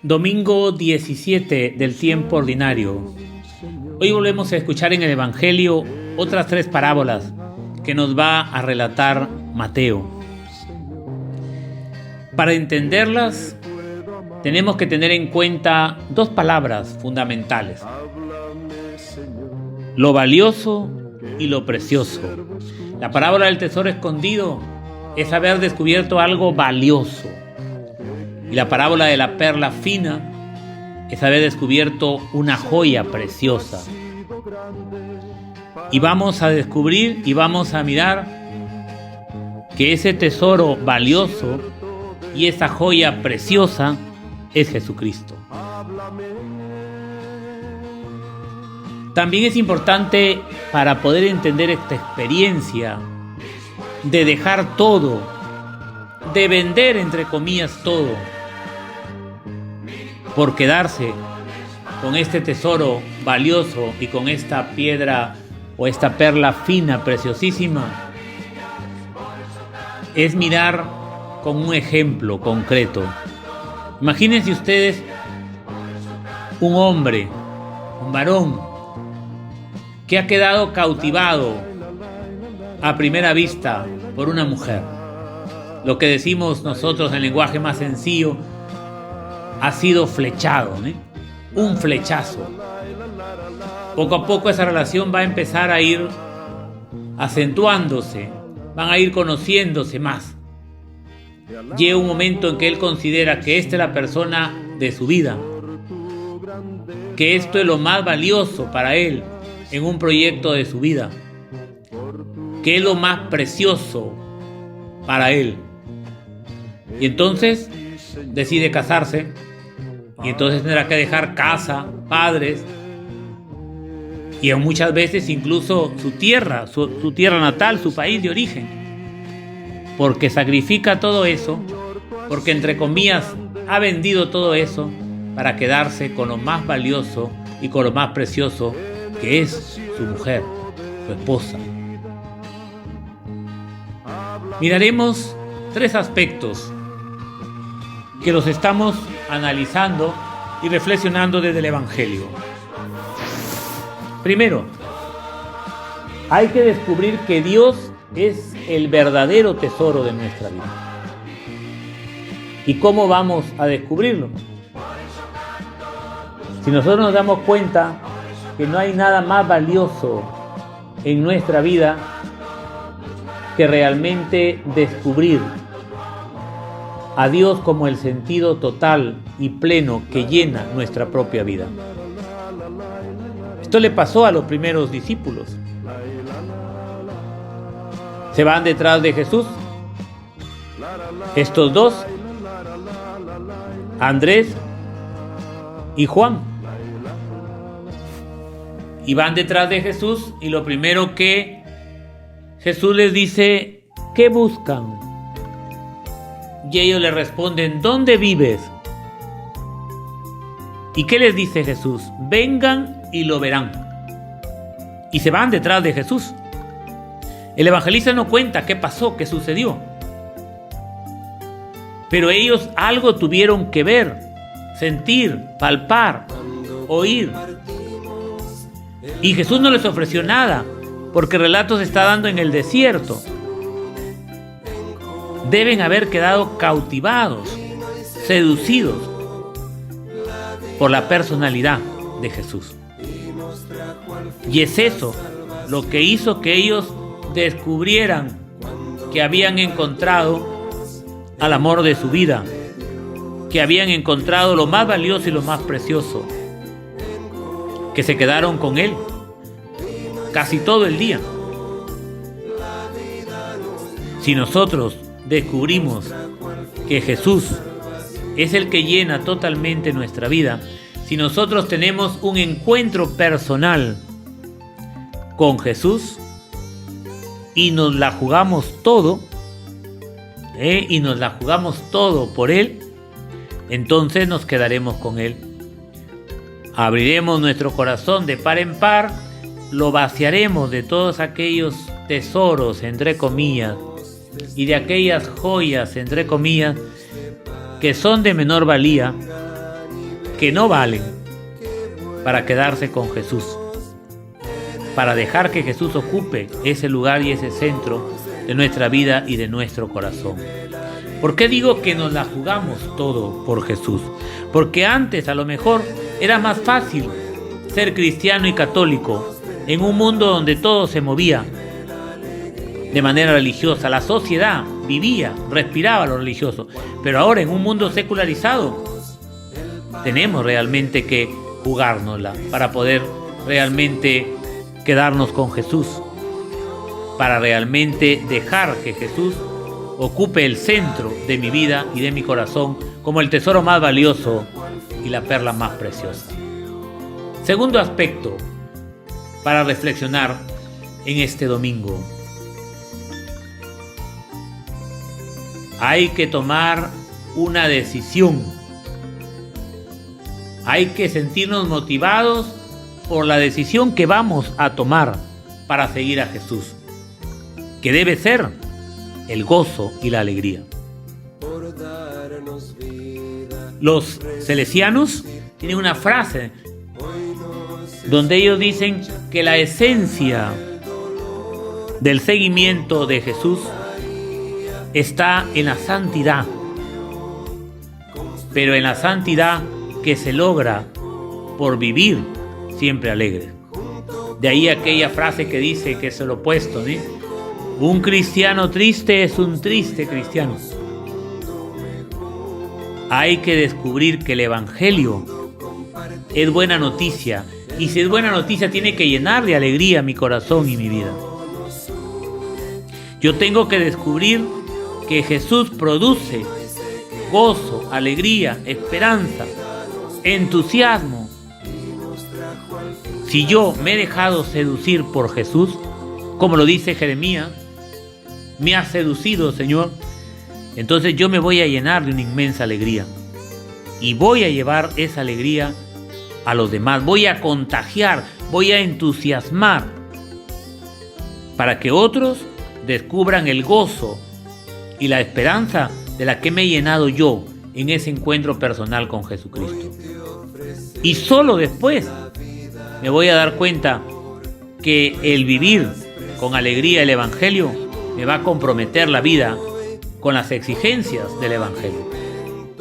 Domingo 17 del tiempo ordinario. Hoy volvemos a escuchar en el Evangelio otras 3 parábolas que nos va a relatar Mateo. Para entenderlas, tenemos que tener en cuenta 2 palabras fundamentales: lo valioso y lo precioso. La parábola del tesoro escondido es haber descubierto algo valioso. Y la parábola de la perla fina es haber descubierto una joya preciosa. Y vamos a descubrir y vamos a mirar que ese tesoro valioso y esa joya preciosa es Jesucristo. También es importante, para poder entender esta experiencia de dejar todo, de vender entre comillas todo, por quedarse con este tesoro valioso y con esta piedra o esta perla fina, preciosísima, es mirar con un ejemplo concreto. Imagínense ustedes un hombre, un varón, que ha quedado cautivado a primera vista por una mujer. Lo que decimos nosotros en lenguaje más sencillo, ha sido flechado, un flechazo. Poco a poco esa relación va a empezar a ir acentuándose, van a ir conociéndose más. Llega un momento en que él considera que esta es la persona de su vida, que esto es lo más valioso para él en un proyecto de su vida, que es lo más precioso para él. Y entonces decide casarse, y entonces tendrá que dejar casa, padres, y muchas veces incluso su tierra, su tierra natal, su país de origen, porque sacrifica todo eso, porque entre comillas ha vendido todo eso para quedarse con lo más valioso y con lo más precioso, que es su mujer, su esposa. Miraremos 3 aspectos que los estamos analizando y reflexionando desde el Evangelio. Primero, hay que descubrir que Dios es el verdadero tesoro de nuestra vida. ¿Y cómo vamos a descubrirlo? Si nosotros nos damos cuenta que no hay nada más valioso en nuestra vida que realmente descubrir a Dios como el sentido total y pleno que llena nuestra propia vida. Esto le pasó a los primeros discípulos. Se van detrás de Jesús, estos 2, Andrés y Juan, y van detrás de Jesús, y lo primero que Jesús les dice: ¿qué buscan? Y ellos le responden: ¿dónde vives? ¿Y qué les dice Jesús? Vengan y lo verán. Y se van detrás de Jesús. El evangelista no cuenta qué pasó, qué sucedió. Pero ellos algo tuvieron que ver, sentir, palpar, oír. Y Jesús no les ofreció nada, porque el relato se está dando en el desierto. Deben haber quedado cautivados, seducidos por la personalidad de Jesús. Y es eso lo que hizo que ellos descubrieran que habían encontrado al amor de su vida, que habían encontrado lo más valioso y lo más precioso, que se quedaron con él casi todo el día. Si nosotros descubrimos que Jesús es el que llena totalmente nuestra vida, si nosotros tenemos un encuentro personal con Jesús y nos la jugamos todo, por Él, entonces nos quedaremos con Él. Abriremos nuestro corazón de par en par, lo vaciaremos de todos aquellos tesoros, entre comillas, y de aquellas joyas, entre comillas, que son de menor valía, que no valen para quedarse con Jesús, para dejar que Jesús ocupe ese lugar y ese centro de nuestra vida y de nuestro corazón. ¿Por qué digo que nos la jugamos todo por Jesús? Porque antes a lo mejor era más fácil ser cristiano y católico en un mundo donde todo se movía de manera religiosa. La sociedad vivía, respiraba lo religioso. Pero ahora en un mundo secularizado tenemos realmente que jugárnosla para poder realmente quedarnos con Jesús, para realmente dejar que Jesús ocupe el centro de mi vida y de mi corazón como el tesoro más valioso y la perla más preciosa. Segundo aspecto para reflexionar en este domingo. Hay que tomar una decisión. Hay que sentirnos motivados por la decisión que vamos a tomar para seguir a Jesús, que debe ser el gozo y la alegría. Los salesianos tienen una frase donde ellos dicen que la esencia del seguimiento de Jesús está en la santidad, pero en la santidad que se logra por vivir siempre alegre. De ahí aquella frase que dice que es el opuesto, ¿sí? Un cristiano triste es un triste cristiano. Hay que descubrir que el Evangelio es buena noticia, y si es buena noticia tiene que llenar de alegría mi corazón y mi vida. Yo tengo que descubrir que Jesús produce gozo, alegría, esperanza, entusiasmo. Si yo me he dejado seducir por Jesús, como lo dice Jeremías, me has seducido, Señor, entonces yo me voy a llenar de una inmensa alegría y voy a llevar esa alegría a los demás, voy a contagiar, voy a entusiasmar para que otros descubran el gozo y la esperanza de la que me he llenado yo en ese encuentro personal con Jesucristo. Y solo después me voy a dar cuenta que el vivir con alegría el Evangelio me va a comprometer la vida con las exigencias del Evangelio.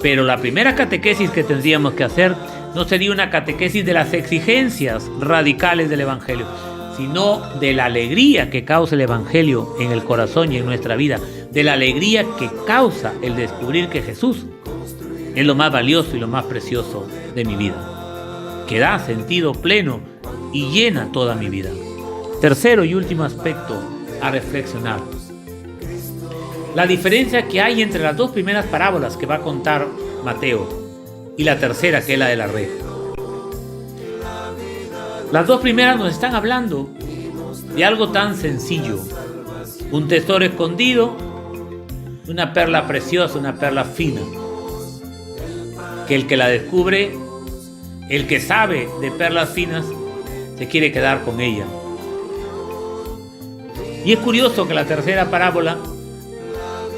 Pero la primera catequesis que tendríamos que hacer no sería una catequesis de las exigencias radicales del Evangelio, sino de la alegría que causa el Evangelio en el corazón y en nuestra vida, de la alegría que causa el descubrir que Jesús es lo más valioso y lo más precioso de mi vida, que da sentido pleno y llena toda mi vida. Tercero y último aspecto a reflexionar: la diferencia que hay entre las dos primeras parábolas que va a contar Mateo y la tercera, que es la de la red. Las dos primeras nos están hablando de algo tan sencillo: un tesoro escondido, una perla preciosa, una perla fina, que el que la descubre, el que sabe de perlas finas, se quiere quedar con ella. Y es curioso que la tercera parábola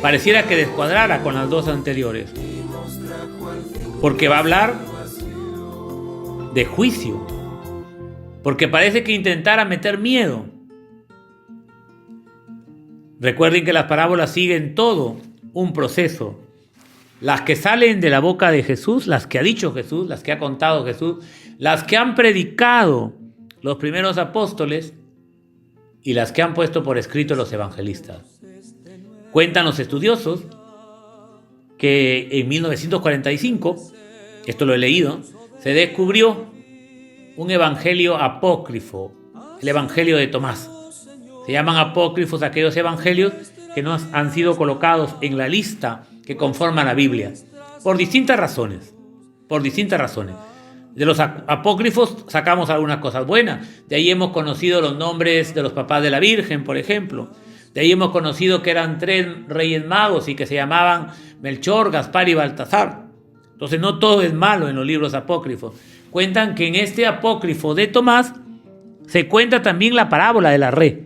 pareciera que descuadrara con las dos anteriores, porque va a hablar de juicio, porque parece que intentara meter miedo. Recuerden que las parábolas siguen todo un proceso. Las que salen de la boca de Jesús, las que ha dicho Jesús, las que ha contado Jesús, las que han predicado los primeros apóstoles y las que han puesto por escrito los evangelistas. Cuentan los estudiosos que en 1945, esto lo he leído, se descubrió un evangelio apócrifo, el evangelio de Tomás. Se llaman apócrifos aquellos evangelios que no han sido colocados en la lista que conforma la Biblia, por distintas razones. De los apócrifos sacamos algunas cosas buenas. De ahí hemos conocido los nombres de los papás de la Virgen, por ejemplo. De ahí hemos conocido que eran 3 reyes magos y que se llamaban Melchor, Gaspar y Baltasar. Entonces no todo es malo en los libros apócrifos. Cuentan que en este apócrifo de Tomás se cuenta también la parábola de la red.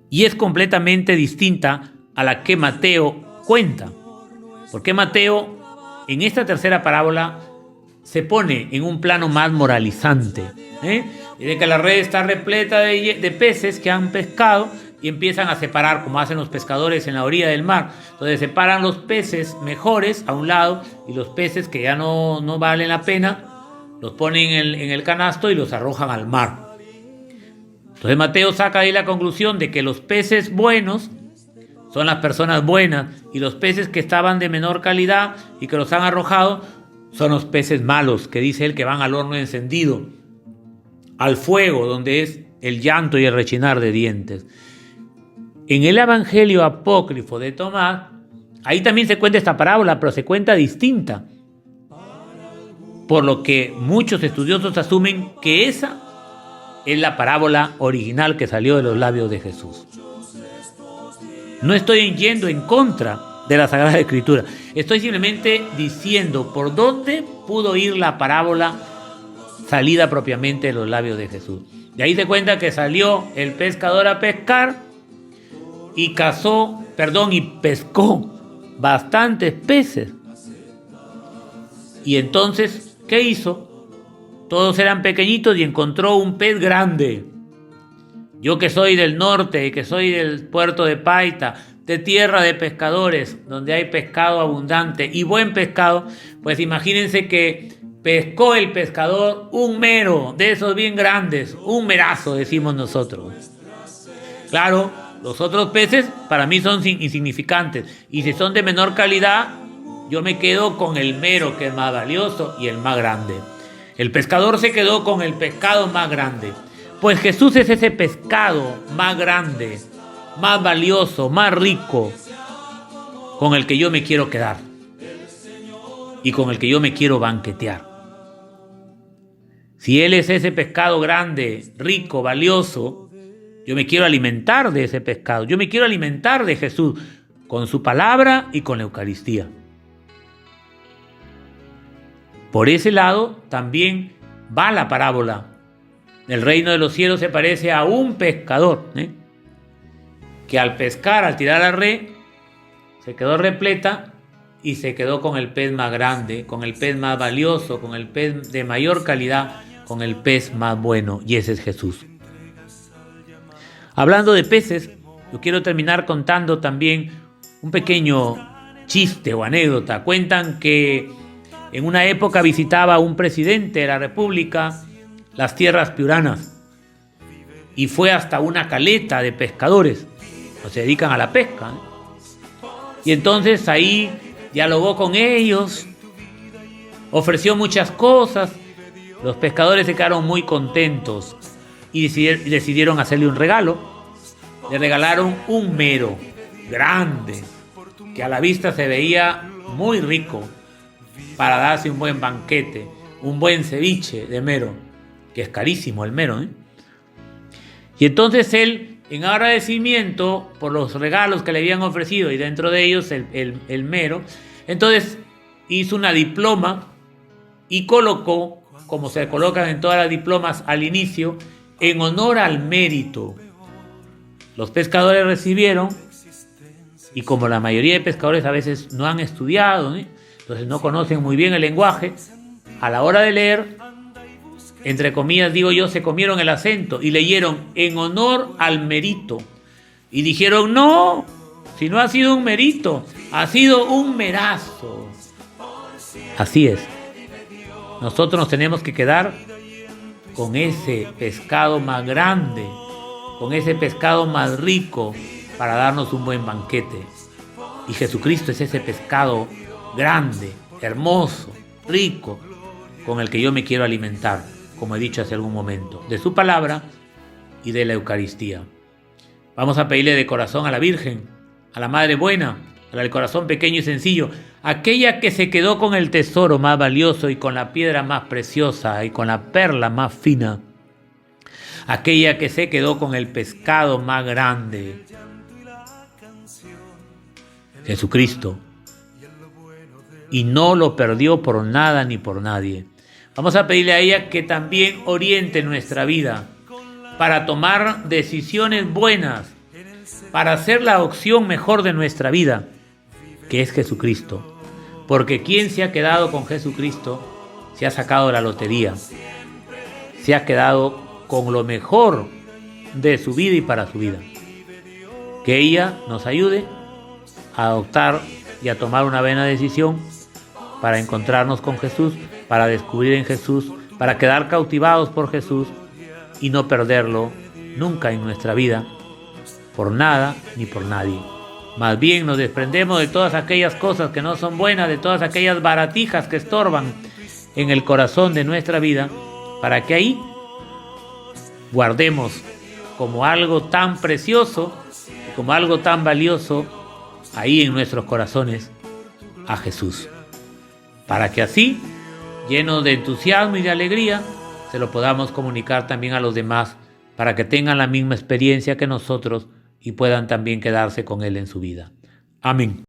Y es completamente distinta a la que Mateo cuenta. Porque Mateo, en esta tercera parábola, se pone en un plano más moralizante. Dice que la red está repleta de peces que han pescado y empiezan a separar, como hacen los pescadores en la orilla del mar. Entonces separan los peces mejores a un lado y los peces que ya no valen la pena los ponen en el canasto y los arrojan al mar. Entonces Mateo saca ahí la conclusión de que los peces buenos son las personas buenas y los peces que estaban de menor calidad y que los han arrojado son los peces malos, que dice él que van al horno encendido, al fuego, donde es el llanto y el rechinar de dientes. En el Evangelio apócrifo de Tomás, ahí también se cuenta esta parábola, pero se cuenta distinta, por lo que muchos estudiosos asumen que esa es la parábola original que salió de los labios de Jesús. No estoy yendo en contra de la Sagrada Escritura, estoy simplemente diciendo por dónde pudo ir la parábola salida propiamente de los labios de Jesús. De ahí se cuenta que salió el pescador a pescar y pescó bastantes peces. Y entonces, ¿qué hizo? Todos eran pequeñitos y encontró un pez grande. Yo que soy del norte, que soy del puerto de Paita, de tierra de pescadores, donde hay pescado abundante y buen pescado, pues imagínense que pescó el pescador un mero, de esos bien grandes, un merazo decimos nosotros. Claro, los otros peces para mí son insignificantes y si son de menor calidad, yo me quedo con el mero, que es más valioso y el más grande. El pescador se quedó con el pescado más grande. Pues Jesús es ese pescado más grande, más valioso, más rico, con el que yo me quiero quedar y con el que yo me quiero banquetear. Si Él es ese pescado grande, rico, valioso, yo me quiero alimentar de ese pescado. Yo me quiero alimentar de Jesús con su palabra y con la Eucaristía. Por ese lado también va la parábola. El reino de los cielos se parece a un pescador, que al pescar, al tirar la red, se quedó repleta y se quedó con el pez más grande, con el pez más valioso, con el pez de mayor calidad, con el pez más bueno, y ese es Jesús. Hablando de peces, yo quiero terminar contando también un pequeño chiste o anécdota. Cuentan que en una época visitaba un presidente de la República las tierras piuranas y fue hasta una caleta de pescadores, que se dedican a la pesca, y entonces ahí dialogó con ellos, ofreció muchas cosas. Los pescadores se quedaron muy contentos y decidieron hacerle un regalo. Le regalaron un mero grande que a la vista se veía muy rico para darse un buen banquete, un buen ceviche de mero, que es carísimo el mero, Y entonces él, en agradecimiento por los regalos que le habían ofrecido, y dentro de ellos el mero, entonces hizo una diploma y colocó, como se colocan en todas las diplomas al inicio, en honor al mérito. Los pescadores recibieron, y como la mayoría de pescadores a veces no han estudiado, entonces no conocen muy bien el lenguaje, a la hora de leer, entre comillas digo yo, se comieron el acento y leyeron en honor al mérito. Y dijeron, no, si no ha sido un mérito, ha sido un merazo. Así es. Nosotros nos tenemos que quedar con ese pescado más grande, con ese pescado más rico, para darnos un buen banquete. Y Jesucristo es ese pescado grande, hermoso, rico, con el que yo me quiero alimentar, como he dicho hace algún momento, de su palabra y de la Eucaristía. Vamos a pedirle de corazón a la Virgen, a la Madre Buena, a la del corazón pequeño y sencillo, aquella que se quedó con el tesoro más valioso y con la piedra más preciosa y con la perla más fina, aquella que se quedó con el pescado más grande, Jesucristo, y no lo perdió por nada ni por nadie. Vamos a pedirle a ella que también oriente nuestra vida para tomar decisiones buenas, para hacer la opción mejor de nuestra vida, que es Jesucristo. Porque quien se ha quedado con Jesucristo se ha sacado la lotería, se ha quedado con lo mejor de su vida y para su vida. Que ella nos ayude a adoptar y a tomar una buena decisión para encontrarnos con Jesús, para descubrir en Jesús, para quedar cautivados por Jesús y no perderlo nunca en nuestra vida, por nada ni por nadie. Más bien nos desprendemos de todas aquellas cosas que no son buenas, de todas aquellas baratijas que estorban en el corazón de nuestra vida, para que ahí guardemos como algo tan precioso, como algo tan valioso, ahí en nuestros corazones, a Jesús. Para que así, llenos de entusiasmo y de alegría, se lo podamos comunicar también a los demás, para que tengan la misma experiencia que nosotros y puedan también quedarse con Él en su vida. Amén.